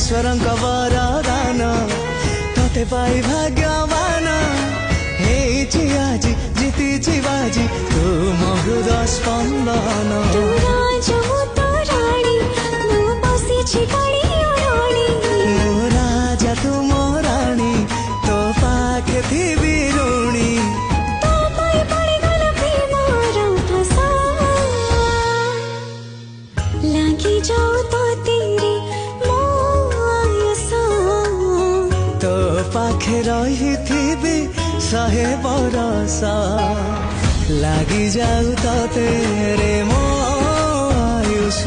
ईश्वरଙ୍କ वरदान तोते पाई भाग्यवान हेछि आजी जितिछि बाजी तू मो हृदय स्पंदन तू राजा मु तो रानी मु बसिछि गाड़ी ओरानी मो राजा तू मो रानी तो पाखे थिबी ऋणी तो पाई पड़ी गल प्रेमर फसा लागी जाऊ तो तेरे मो आयसा तो पाखे रही थिबी 100 बरस लागी जाऊ तो तेरे मो आयुष।